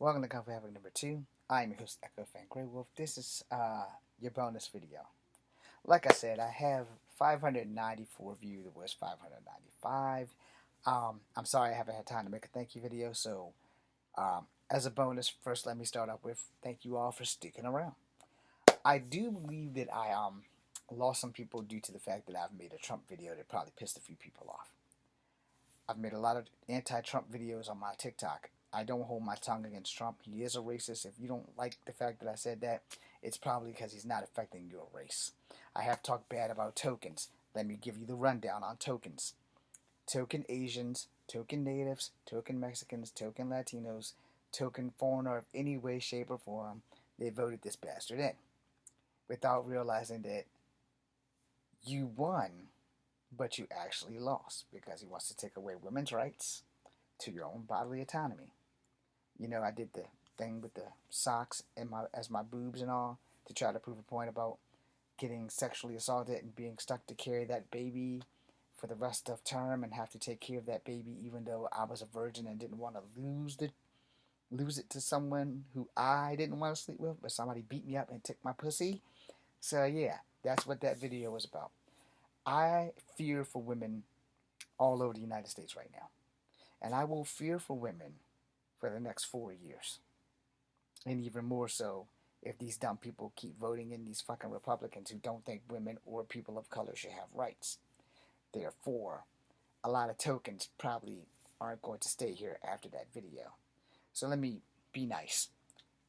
Welcome to Coffee Havoc number 2. I'm your host, Ecko Fang Greywolf. This is your bonus video. Like I said, I have 594 views. It was 595. I'm sorry I haven't had time to make a thank you video, so as a bonus, first let me start off with thank you all for sticking around. I do believe that I lost some people due to the fact that I've made a Trump video that probably pissed a few people off. I've made a lot of anti-Trump videos on my TikTok. I don't hold my tongue against Trump. He is a racist. If you don't like the fact that I said that, it's probably because he's not affecting your race. I have talked bad about tokens. Let me give you the rundown on tokens. Token Asians, token natives, token Mexicans, token Latinos, token foreigner of any way, shape, or form. They voted this bastard in without realizing that you won, but you actually lost because he wants to take away women's rights to your own bodily autonomy. You know, I did the thing with the socks and as my boobs and all to try to prove a point about getting sexually assaulted and being stuck to carry that baby for the rest of term and have to take care of that baby even though I was a virgin and didn't want to lose it to someone who I didn't want to sleep with, but somebody beat me up and took my pussy. So yeah, that's what that video was about. I fear for women all over the United States right now. And I will fear for women for the next 4 years. And even more so if these dumb people keep voting in these fucking Republicans who don't think women or people of color should have rights. Therefore, a lot of tokens probably aren't going to stay here after that video. So let me be nice.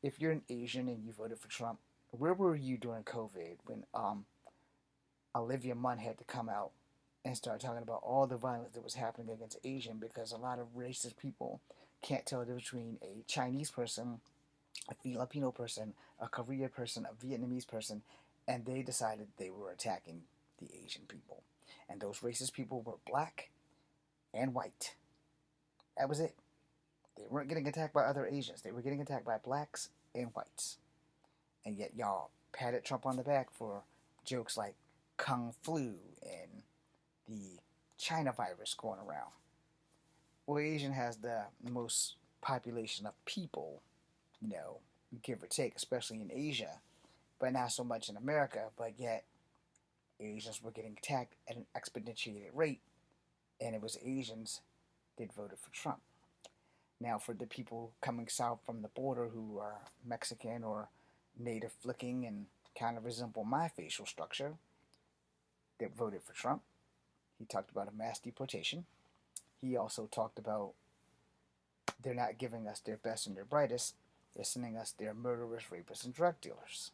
If you're an Asian and you voted for Trump, where were you during COVID when Olivia Munn had to come out and start talking about all the violence that was happening against Asian because a lot of racist people can't tell the difference between a Chinese person, a Filipino person, a Korean person, a Vietnamese person, and they decided they were attacking the Asian people. And those racist people were black and white. That was it. They weren't getting attacked by other Asians. They were getting attacked by blacks and whites. And yet y'all patted Trump on the back for jokes like Kung Flu and the China virus going around. Well, Asian has the most population of people, you know, give or take, especially in Asia, but not so much in America, but yet Asians were getting attacked at an exponentiated rate, and it was Asians that voted for Trump. Now, for the people coming south from the border who are Mexican or native looking and kind of resemble my facial structure that voted for Trump, he talked about a mass deportation. He also talked about they're not giving us their best and their brightest. They're sending us their murderers, rapists, and drug dealers.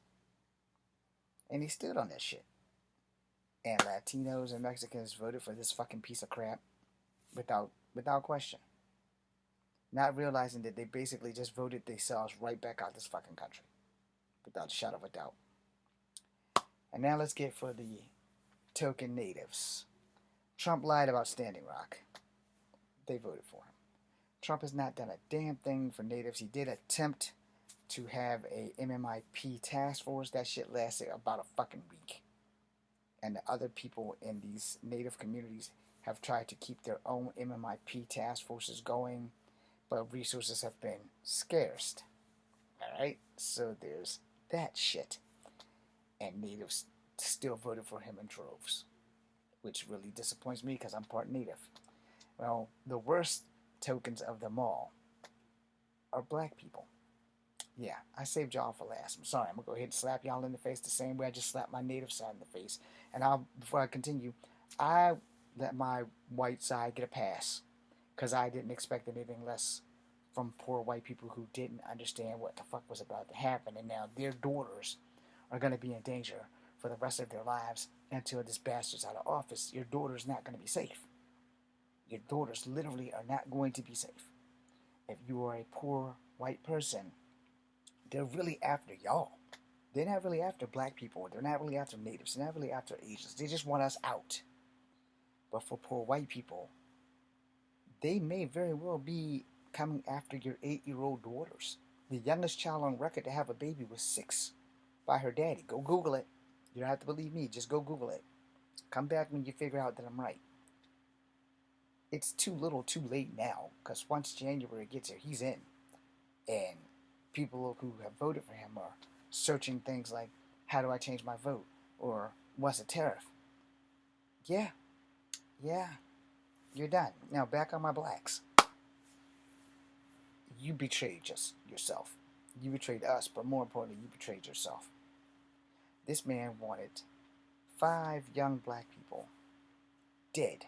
And he stood on that shit. And Latinos and Mexicans voted for this fucking piece of crap without question. Not realizing that they basically just voted themselves right back out this fucking country. Without a shadow of a doubt. And now let's get for the token natives. Trump lied about Standing Rock. They voted for him. Trump has not done a damn thing for natives. He did attempt to have a MMIP task force. That shit lasted about a fucking week. And the other people in these native communities have tried to keep their own MMIP task forces going, but resources have been scarce. Alright? So there's that shit. And natives still voted for him in droves, which really disappoints me because I'm part native. Well, the worst tokens of them all are black people. Yeah, I saved y'all for last. I'm sorry, I'm going to go ahead and slap y'all in the face the same way I just slapped my native side in the face. And before I continue, I let my white side get a pass because I didn't expect anything less from poor white people who didn't understand what the fuck was about to happen. And now their daughters are going to be in danger for the rest of their lives until this bastard's out of office. Your daughter's not going to be safe. Your daughters literally are not going to be safe. If you are a poor white person, they're really after y'all. They're not really after black people. They're not really after natives. They're not really after Asians. They just want us out. But for poor white people, they may very well be coming after your 8-year-old daughters. The youngest child on record to have a baby was 6 by her daddy. Go Google it. You don't have to believe me. Just go Google it. Come back when you figure out that I'm right. It's too little too late now, because once January gets here, he's in. And people who have voted for him are searching things like, how do I change my vote? Or what's a tariff? Yeah, yeah, you're done. Now back on my blacks. You betrayed just yourself. You betrayed us, but more importantly, you betrayed yourself. This man wanted 5 young black people dead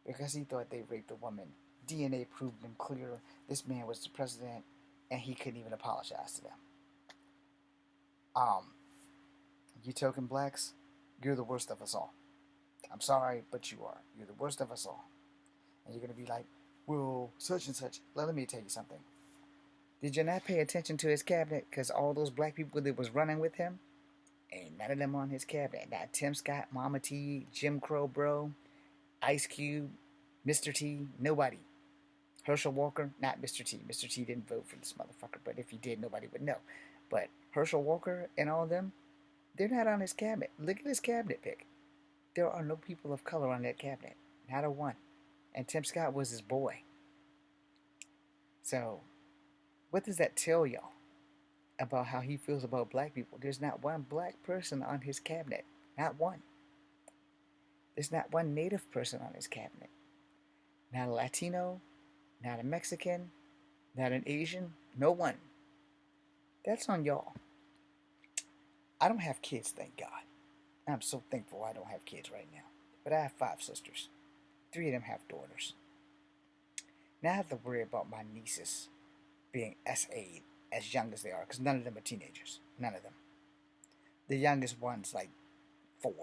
because he thought they raped a woman. DNA proved him clear. This man was the president, and he couldn't even apologize to them. You token blacks, you're the worst of us all. I'm sorry, but you are. You're the worst of us all. And you're going to be like, well, such and such. Let me tell you something. Did you not pay attention to his cabinet? Because all those black people that was running with him, ain't none of them on his cabinet. Not Tim Scott, Mama T, Jim Crow Bro, Ice Cube, Mr. T, nobody. Herschel Walker, not Mr. T. Mr. T didn't vote for this motherfucker, but if he did, nobody would know. But Herschel Walker and all of them, they're not on his cabinet. Look at his cabinet pick. There are no people of color on that cabinet. Not a one. And Tim Scott was his boy. So, what does that tell y'all about how he feels about black people? There's not one black person on his cabinet. Not one. There's not one native person on his cabinet. Not a Latino, not a Mexican, not an Asian, no one. That's on y'all. I don't have kids, thank God. I'm so thankful I don't have kids right now. But I have 5 sisters. 3 of them have daughters. Now I have to worry about my nieces being SA'd as young as they are, because none of them are teenagers. None of them. The youngest one's like 4.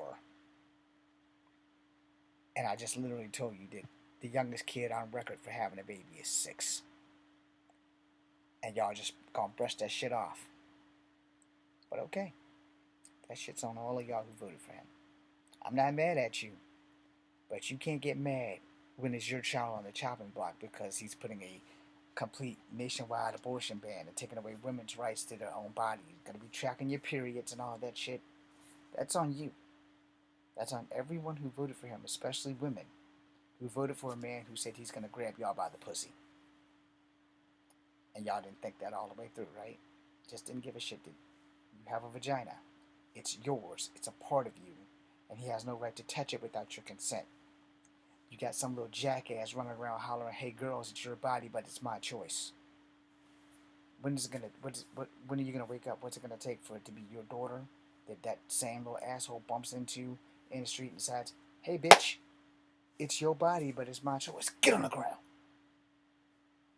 And I just literally told you that the youngest kid on record for having a baby is 6. And y'all just gonna brush that shit off. But okay. That shit's on all of y'all who voted for him. I'm not mad at you. But you can't get mad when it's your child on the chopping block because he's putting a complete nationwide abortion ban and taking away women's rights to their own body. He's going to be tracking your periods and all that shit. That's on you. That's on everyone who voted for him, especially women who voted for a man who said he's going to grab y'all by the pussy. And y'all didn't think that all the way through, right? Just didn't give a shit that you have a vagina. It's yours. It's a part of you. And he has no right to touch it without your consent. You got some little jackass running around hollering, "Hey girls, it's your body, but it's my choice." When is it gonna? When are you gonna wake up? What's it gonna take for it to be your daughter that same little asshole bumps into in the street and decides, "Hey bitch, it's your body, but it's my choice. Get on the ground."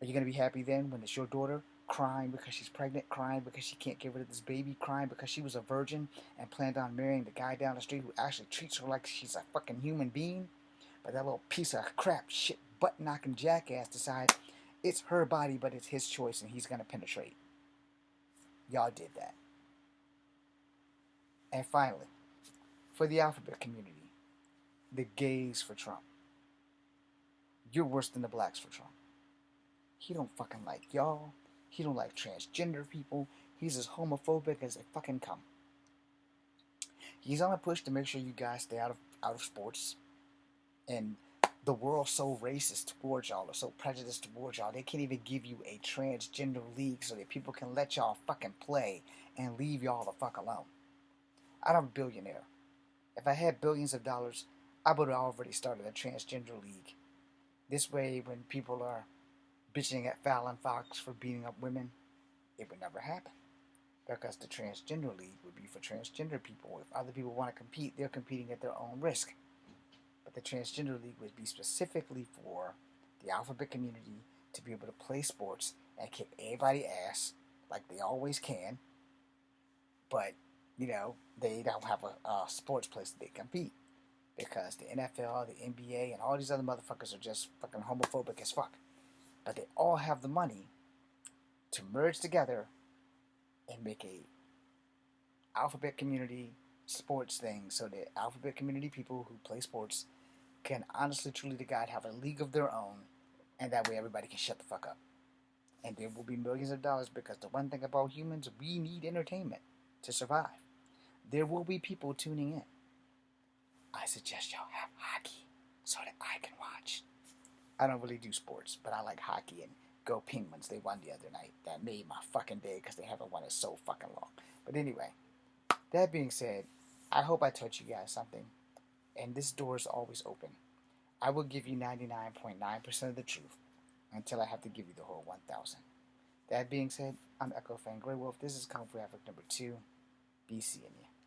Are you gonna be happy then when it's your daughter crying because she's pregnant, crying because she can't get rid of this baby, crying because she was a virgin and planned on marrying the guy down the street who actually treats her like she's a fucking human being? But that little piece of crap, shit, butt-knocking jackass decides it's her body, but it's his choice, and he's going to penetrate. Y'all did that. And finally, for the alphabet community, the gays for Trump. You're worse than the blacks for Trump. He don't fucking like y'all. He don't like transgender people. He's as homophobic as they fucking come. He's on a push to make sure you guys stay out of sports. And the world's so racist towards y'all, or so prejudiced towards y'all, they can't even give you a transgender league so that people can let y'all fucking play and leave y'all the fuck alone. I'm a billionaire. If I had billions of dollars, I would have already started a transgender league. This way, when people are bitching at Fallon Fox for beating up women, it would never happen. Because the transgender league would be for transgender people. If other people want to compete, they're competing at their own risk. But the transgender league would be specifically for the alphabet community to be able to play sports and kick everybody's ass like they always can. But, you know, they don't have a sports place that they compete. Because the NFL, the NBA, and all these other motherfuckers are just fucking homophobic as fuck. But they all have the money to merge together and make a alphabet community sports thing so that alphabet community people who play sports can honestly, truly to God have a league of their own, and that way everybody can shut the fuck up. And there will be millions of dollars because the one thing about humans, we need entertainment to survive. There will be people tuning in. I suggest y'all have hockey so that I can watch. I don't really do sports, but I like hockey and go Penguins. They won the other night. That made my fucking day because they haven't won it so fucking long. But anyway, that being said, I hope I taught you guys something. And this door is always open. I will give you 99.9% of the truth until I have to give you the whole 1,000. That being said, I'm Ecko Fang Greywolf. This is Kung Fu Africa number 2. Be seeing you.